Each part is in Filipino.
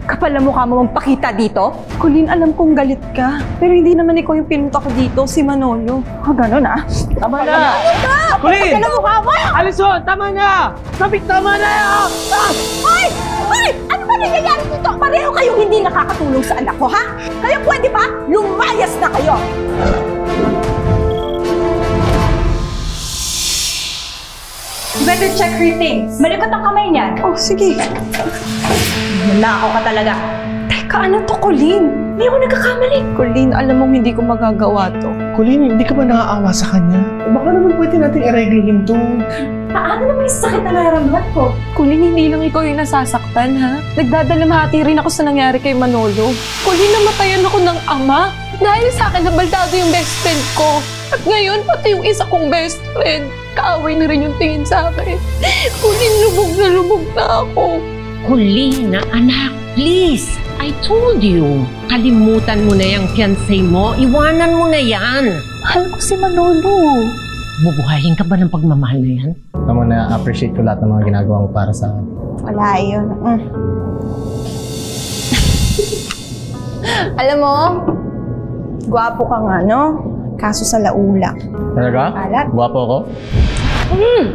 Kapal na mukha mo magpakita dito? Colleen, alam kong galit ka. Pero hindi naman ikaw yung pinunta ko dito, si Manolo. Ganun ah. Tama na! Colleen! Kapal na mukha mo! Alison, tama na! Tama na! Hoy! Hoy! Ano ba nangyayari dito? Pareho kayong hindi nakakatulong sa anak ko, ha? Kaya pwede ba? Lumayas na kayo! You better check her things. Malikot ang kamay niyan. Oh, sige. Nakaw ka talaga. Teka, ano to, Colleen? Hindi ako nagkakamali. Colleen, alam mong hindi ko magagawa to. Colleen, hindi ka ba naaawa sa kanya? Baka naman pwede nating i-reglohin to. Paano naman yung sakit na nararamdaman ko? Colleen, hindi lang ikaw yung nasasaktan, ha? Nagdadalamhati rin ako sa nangyari kay Manolo. Colleen, namatayan ako ng ama. Dahil sa akin, nabaldado yung best friend ko. At ngayon, pati yung isa kong best friend. Kaaway na rin yung tingin sa akin. Colleen, lubog na ako. Colleen, anak, please. I told you. Kalimutan mo na yung fiancé mo. Iwanan mo na yan. Mahal ko si Manolo. Bubuhayin ka ba ng pagmamahal na yan? Tama na, appreciate ko lahat ng mga ginagawa mo para sa akin. Wala yun. Alam mo, gwapo ka nga, no? Kaso sa laula. Talaga? Alat. Guwapo ako?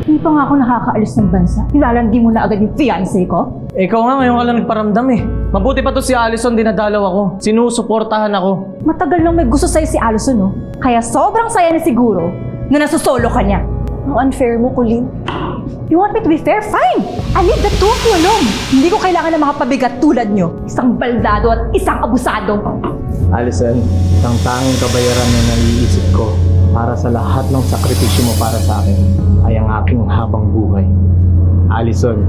Hindi pa nga ako nakakaalis ng bansa. Nilalandi mo na agad yung fiancé ko? Ikaw nga, ngayon ka lang nagparamdam eh. Mabuti pa to si Alison, dinadalaw ako. Sinusuportahan ako. Matagal lang may gusto sa'yo si Alison, no? Kaya sobrang saya na siguro na nasusolo ka niya. Ang unfair mo, Colleen. You want me to be fair? Fine! I leave the two of you alone. Hindi ko kailangan ng mga pabigat tulad nyo. Isang baldado at isang abusado. Alison, isang tanging kabayaran na naiisip ko para sa lahat ng sakripisyo mo para sa akin ay ang aking habang buhay. Alison,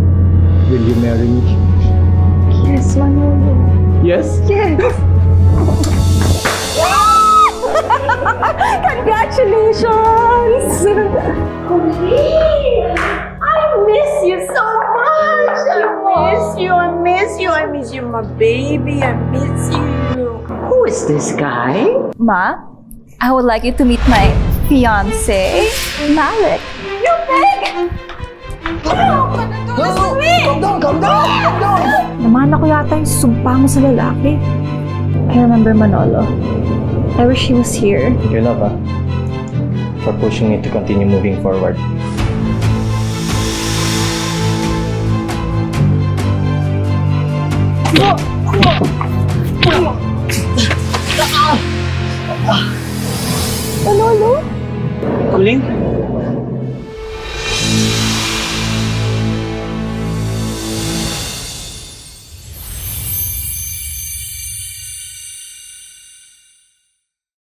will you marry me? Yes, Manolo. Yes? Yes! Congratulations! Colleen! I miss you so much! I miss you, my baby. I miss you. Who is this guy? Ma, I would like you to meet my fiancé, Malik. You big! Calm down! Namana ko yata yung sumpa mo sa lalaki. I remember Manolo. I wish he was here. Your love, for pushing me to continue moving forward. Manolo? Colleen?